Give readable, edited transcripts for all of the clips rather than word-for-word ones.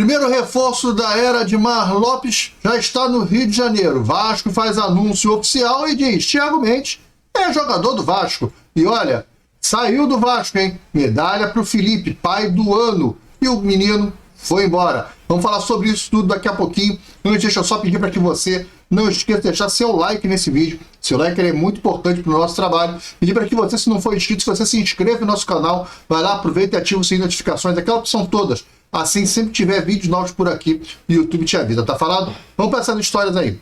Primeiro reforço da era de Mar Lopes já está no Rio de Janeiro. Vasco faz anúncio oficial e diz: Thiago Mendes é jogador do Vasco. E olha, saiu do Vasco, hein? Medalha para o Felipe, pai do ano. E o menino foi embora. Vamos falar sobre isso tudo daqui a pouquinho. Antes, deixa eu só pedir para que você não esqueça de deixar seu like nesse vídeo. Seu like é muito importante para o nosso trabalho. Pedir para que você, se não for inscrito, se você se inscreva no nosso canal, vai lá, aproveita e ativa o sininho de notificações, aquela opção todas. Assim, sempre que tiver vídeos novos por aqui, o YouTube te avisa, tá falado? Vamos para essas histórias aí.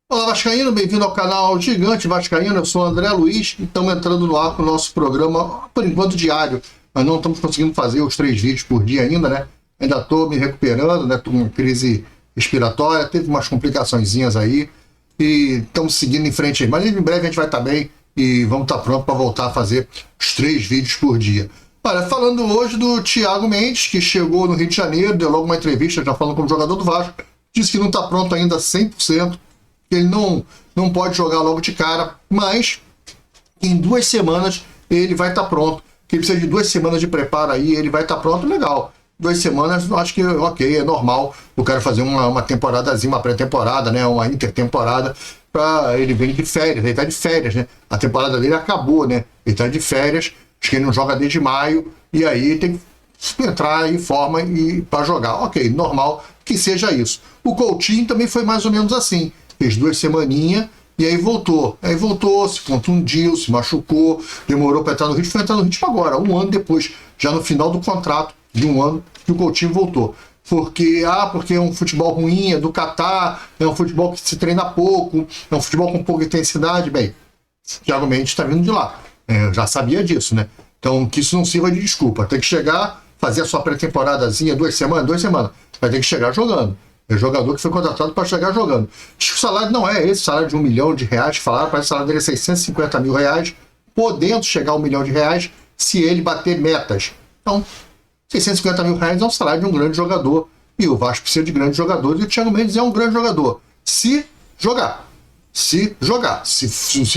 Olá, Vascaíno, bem-vindo ao canal Gigante Vascaíno. Eu sou o André Luiz e estamos entrando no ar com o nosso programa, por enquanto, diário. Mas não estamos conseguindo fazer os 3 vídeos por dia ainda, né? Ainda estou me recuperando, né? Estou com uma crise respiratória, teve umas complicaçõezinhas aí e estamos seguindo em frente aí. Mas em breve a gente vai estar bem e vamos estar pronto para voltar a fazer os 3 vídeos por dia. Olha, falando hoje do Thiago Mendes, que chegou no Rio de Janeiro, deu logo uma entrevista, já falando como jogador do Vasco, disse que não está pronto ainda 100%, que ele não pode jogar logo de cara, mas em 2 semanas ele vai estar pronto, que ele precisa de 2 semanas de preparo aí, ele vai estar pronto, legal. 2 semanas, eu acho que ok, é normal o cara fazer uma temporadazinha, uma pré-temporada, né, uma intertemporada, para ele vir de férias, ele está de férias, né, a temporada dele acabou, né, ele está de férias, acho que ele não joga desde maio, e aí tem que entrar em forma para jogar. Ok, normal que seja isso. O Coutinho também foi mais ou menos assim. Fez 2 semaninhas e aí voltou. Aí voltou, se contundiu, se machucou, demorou para entrar no ritmo, foi entrar no ritmo agora, 1 ano depois, já no final do contrato de 1 ano, que o Coutinho voltou. Porque é um futebol ruim, é do Catar, é um futebol que se treina pouco, é um futebol com pouca intensidade. Bem, o Thiago Mendes está vindo de lá. Eu já sabia disso, né? Então, que isso não sirva de desculpa. Tem que chegar, fazer a sua pré-temporadazinha, 2 semanas, vai ter que chegar jogando. É jogador que foi contratado para chegar jogando. Diz que o salário não é esse, salário de R$1 milhão, falaram, parece que o salário dele é R$650 mil, podendo chegar a R$1 milhão se ele bater metas. Então, R$650 mil é um salário de um grande jogador, e o Vasco precisa de grandes jogadores, e o Thiago Mendes é um grande jogador. Se jogar. Se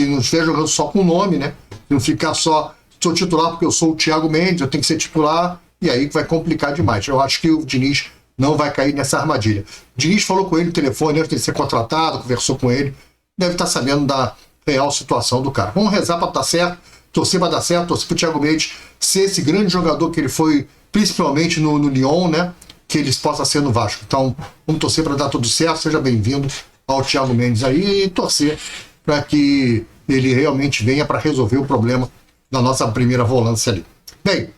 não estiver jogando só com o nome, né? Não ficar só, sou titular porque eu sou o Thiago Mendes, eu tenho que ser titular, e aí vai complicar demais. Eu acho que o Diniz não vai cair nessa armadilha. O Diniz falou com ele no telefone antes de ser contratado, conversou com ele, deve estar sabendo da real situação do cara. Vamos rezar para dar certo, torcer para dar certo, torcer para o Thiago Mendes ser esse grande jogador que ele foi, principalmente no Lyon, né? Que ele possa ser no Vasco. Então, vamos torcer para dar tudo certo, seja bem-vindo ao Thiago Mendes aí e torcer para que ele realmente venha para resolver o problema da nossa primeira volância ali. Bem,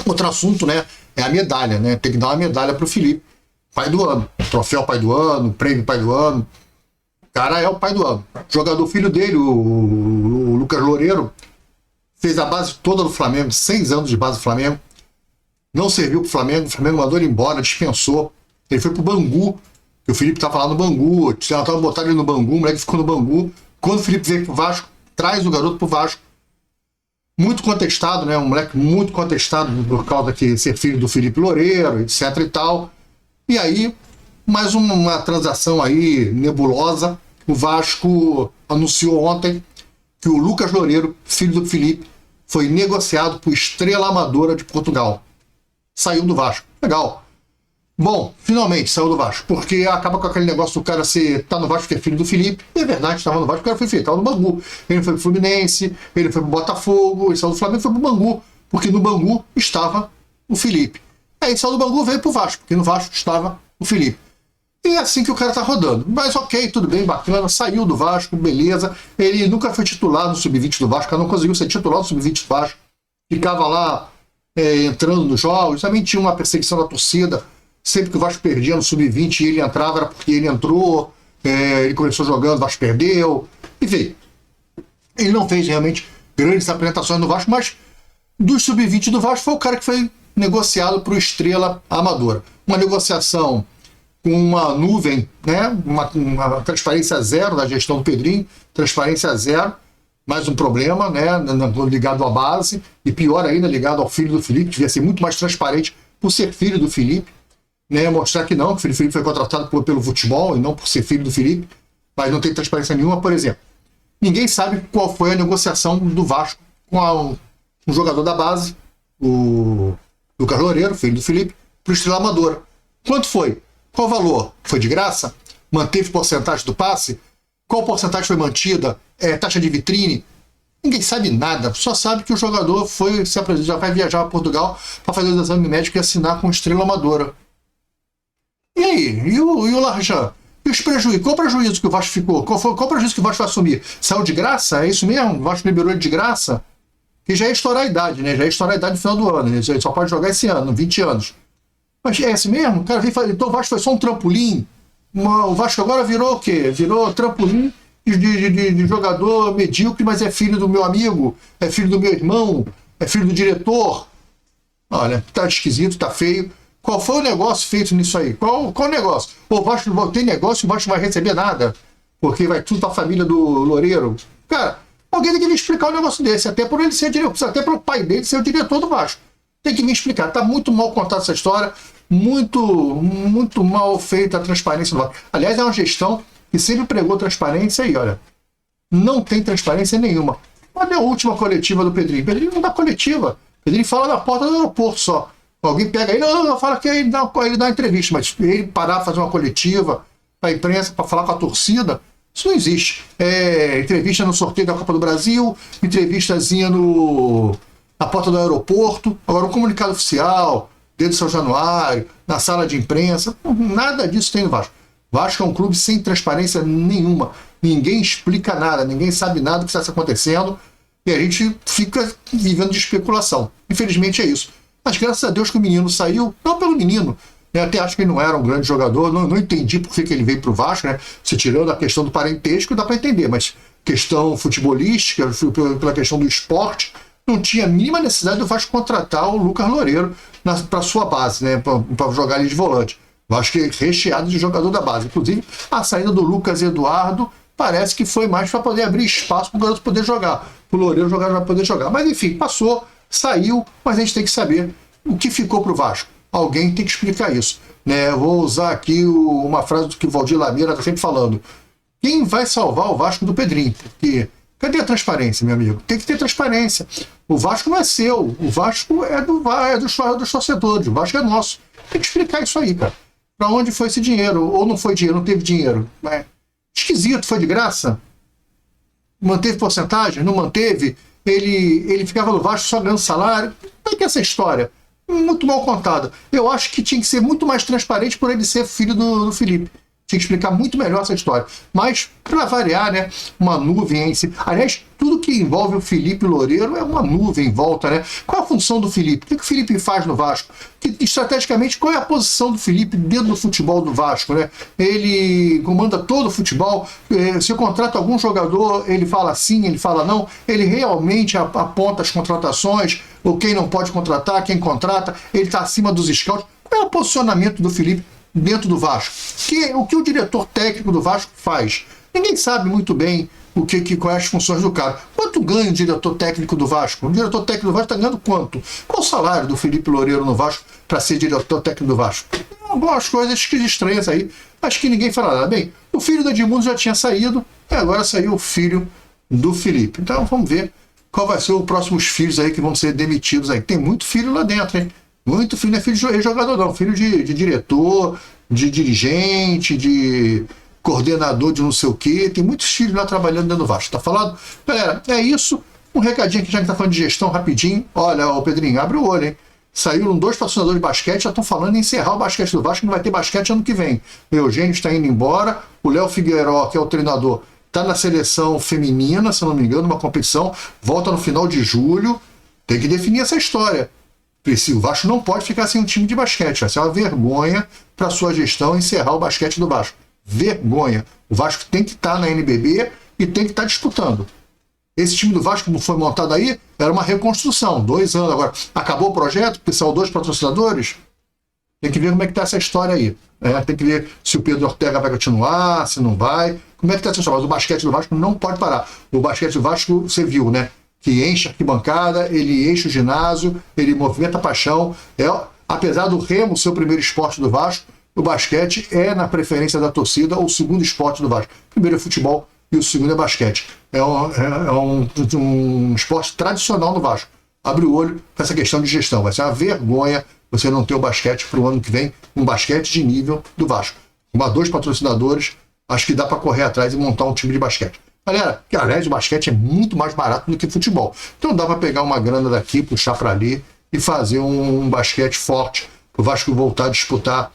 outro assunto, né, é a medalha, né? Tem que dar uma medalha para o Felipe, pai do ano. Troféu pai do ano, prêmio pai do ano. O cara é o pai do ano. O jogador filho dele, o Lucas Loureiro, fez a base toda do Flamengo, 6 anos de base do Flamengo. Não serviu para o Flamengo mandou ele embora, dispensou. Ele foi para o Bangu, que o Felipe estava lá no Bangu, tentaram botar ele no Bangu, o moleque ficou no Bangu. Quando o Felipe veio para o Vasco, traz o garoto para o Vasco. Muito contestado, né? Um moleque muito contestado por causa de ser filho do Felipe Loureiro, etc e tal. E aí, mais uma transação aí nebulosa. O Vasco anunciou ontem que o Lucas Loureiro, filho do Felipe, foi negociado por Estrela Amadora de Portugal. Saiu do Vasco. Legal. Bom, finalmente saiu do Vasco, porque acaba com aquele negócio do cara tá no Vasco porque é filho do Felipe. E é verdade, estava no Vasco, o cara foi filho, estava no Bangu. Ele foi pro Fluminense, ele foi pro Botafogo, ele saiu do Flamengo e foi pro Bangu, porque no Bangu estava o Felipe. Aí saiu do Bangu, veio pro Vasco, porque no Vasco estava o Felipe. E é assim que o cara tá rodando. Mas ok, tudo bem, bacana, saiu do Vasco, beleza. Ele nunca foi titular no Sub-20 do Vasco, não conseguiu ser titular no Sub-20 do Vasco. Ficava lá entrando nos jogos, também tinha uma perseguição da torcida. Sempre que o Vasco perdia no Sub-20 e ele entrava, era porque ele entrou, ele começou jogando, o Vasco perdeu. Enfim, ele não fez realmente grandes apresentações no Vasco, mas do Sub-20 do Vasco foi o cara que foi negociado para o Estrela Amadora. Uma negociação com uma nuvem, né? uma transparência zero da gestão do Pedrinho, transparência zero, mais um problema, né? Ligado à base, e pior ainda, ligado ao filho do Felipe, devia ser muito mais transparente por ser filho do Felipe, né? Mostrar que não, que o Felipe foi contratado pelo futebol e não por ser filho do Felipe, mas não tem transparência nenhuma. Por exemplo, ninguém sabe qual foi a negociação do Vasco com um jogador da base, o Lucas Loureiro, filho do Felipe, para o Estrela Amadora. Quanto foi? Qual o valor? Foi de graça? Manteve porcentagem do passe? Qual porcentagem foi mantida? Taxa de vitrine? Ninguém sabe nada, só sabe que o jogador foi se apresentar, já vai viajar para Portugal para fazer o exame médico e assinar com Estrela Amadora. E aí? E o Larjan? E os prejuízos? Qual o prejuízo que o Vasco ficou? Qual o prejuízo que o Vasco vai assumir? Saiu de graça? É isso mesmo? O Vasco liberou ele de graça? Que já é estourar a idade, né? Já é estourar a idade no final do ano. Ele só pode jogar esse ano, 20 anos. Mas é assim mesmo? O cara veio falar, então o Vasco foi só um trampolim? O Vasco agora virou o quê? Virou trampolim de jogador medíocre, mas é filho do meu amigo, é filho do meu irmão, é filho do diretor. Olha, tá esquisito, tá feio. Qual foi o negócio feito nisso aí? Qual o negócio? O Vasco não tem negócio e o Vasco não vai receber nada, porque vai tudo pra família do Loureiro. Cara, alguém tem que me explicar um negócio desse, até por ele ser diretor, até para o pai dele ser o diretor do Vasco. Tem que me explicar. Tá muito mal contada essa história, muito mal feita a transparência do Vasco. Aliás, é uma gestão que sempre pregou transparência e, olha, não tem transparência nenhuma. Olha a última coletiva do Pedrinho. Pedrinho não dá coletiva. Pedrinho fala na porta do aeroporto só. Alguém pega ele, não, fala que ele dá uma entrevista, mas ele parar, fazer uma coletiva para a imprensa, para falar com a torcida, isso não existe. Entrevista no sorteio da Copa do Brasil, entrevistazinha na porta do aeroporto, agora um comunicado oficial, desde São Januário, na sala de imprensa, nada disso tem no Vasco. Vasco é um clube sem transparência nenhuma. Ninguém explica nada, ninguém sabe nada do que está acontecendo e a gente fica vivendo de especulação. Infelizmente é isso. Mas graças a Deus que o menino saiu, não pelo menino, eu até acho que ele não era um grande jogador, não entendi por que ele veio para o Vasco, né? Se tirando a questão do parentesco, dá para entender, mas questão futebolística, pela questão do esporte, não tinha a mínima necessidade do Vasco contratar o Lucas Loureiro para sua base, né? Para jogar ali de volante. Eu acho que recheado de jogador da base. Inclusive, a saída do Lucas Eduardo parece que foi mais para poder abrir espaço para o garoto poder jogar. Para o Loureiro jogar para poder jogar. Mas enfim, passou, saiu, mas a gente tem que saber o que ficou para o Vasco. Alguém tem que explicar isso. Né? Eu vou usar aqui uma frase do que o Valdir Lameira está sempre falando. Quem vai salvar o Vasco do Pedrinho? Porque cadê a transparência, meu amigo? Tem que ter transparência. O Vasco não é seu. O Vasco é dos torcedores. O Vasco é nosso. Tem que explicar isso aí, cara. Para onde foi esse dinheiro? Ou não foi dinheiro, não teve dinheiro? Esquisito, foi de graça? Manteve porcentagem? Não manteve? Ele ficava no Vasco só ganhando salário? Como é que é essa história? Muito mal contada. Eu acho que tinha que ser muito mais transparente por ele ser filho do Felipe. Tinha que explicar muito melhor essa história. Mas, para variar, né? Uma nuvem em si. Aliás, tudo que envolve o Felipe Loureiro é uma nuvem em volta, né? Qual a função do Felipe? O que o Felipe faz no Vasco? Estrategicamente, qual é a posição do Felipe dentro do futebol do Vasco, né? Ele comanda todo o futebol. Se contrata algum jogador, ele fala sim, ele fala não. Ele realmente aponta as contratações, ou quem não pode contratar, quem contrata. Ele está acima dos scouts. Qual é o posicionamento do Felipe dentro do Vasco? O que o diretor técnico do Vasco faz? Ninguém sabe muito bem quais as funções do cara. Quanto ganha o diretor técnico do Vasco? O diretor técnico do Vasco está ganhando quanto? Qual o salário do Felipe Loureiro no Vasco para ser diretor técnico do Vasco? Algumas coisas que estranhas aí. Acho que ninguém fala nada. Bem, o filho do Edmundo já tinha saído e agora saiu o filho do Felipe. Então vamos ver qual vai ser os próximos filhos aí que vão ser demitidos aí. Tem muito filho lá dentro, hein? Muito filho, não é filho de jogador não, filho de diretor, de dirigente, de coordenador de não sei o quê. Tem muitos filhos lá trabalhando dentro do Vasco. Tá falando? Galera, é isso. Um recadinho aqui, já que tá falando de gestão, rapidinho. Olha, ô Pedrinho, abre o olho, hein? Saíram 2 patrocinadores de basquete, já estão falando em encerrar o basquete do Vasco, não vai ter basquete ano que vem. O Eugênio está indo embora, o Léo Figueiró, que é o treinador, está na seleção feminina, se eu não me engano, uma competição, volta no final de julho. Tem que definir essa história. O Vasco não pode ficar sem um time de basquete. Vai ser uma vergonha para a sua gestão encerrar o basquete do Vasco. Vergonha. O Vasco tem que estar na NBB e tem que estar disputando. Esse time do Vasco, como foi montado aí, era uma reconstrução. 2 anos agora. Acabou o projeto, porque são 2 patrocinadores. Tem que ver como é que está essa história aí. Tem que ver se o Pedro Ortega vai continuar, se não vai. Como é que está essa história? Mas o basquete do Vasco não pode parar. O basquete do Vasco, você viu, né? Que enche a arquibancada, ele enche o ginásio, ele movimenta a paixão. Apesar do remo ser o primeiro esporte do Vasco, o basquete é, na preferência da torcida, o segundo esporte do Vasco. O primeiro é futebol e o segundo é basquete. É um esporte tradicional no Vasco. Abre o olho com essa questão de gestão. Vai ser uma vergonha você não ter o basquete para o ano que vem, um basquete de nível do Vasco. Com 2 patrocinadores, acho que dá para correr atrás e montar um time de basquete. Galera, que aliás o basquete é muito mais barato do que futebol. Então dá para pegar uma grana daqui, puxar para ali e fazer um basquete forte, para o Vasco voltar a disputar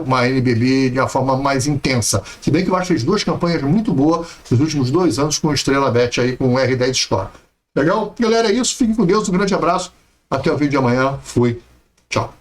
uma NBB de uma forma mais intensa. Se bem que o Vasco fez 2 campanhas muito boas nos últimos 2 anos com o Estrela Bet aí, com o R10 Store. Legal? Galera, é isso. Fiquem com Deus. Um grande abraço. Até o vídeo de amanhã. Fui. Tchau.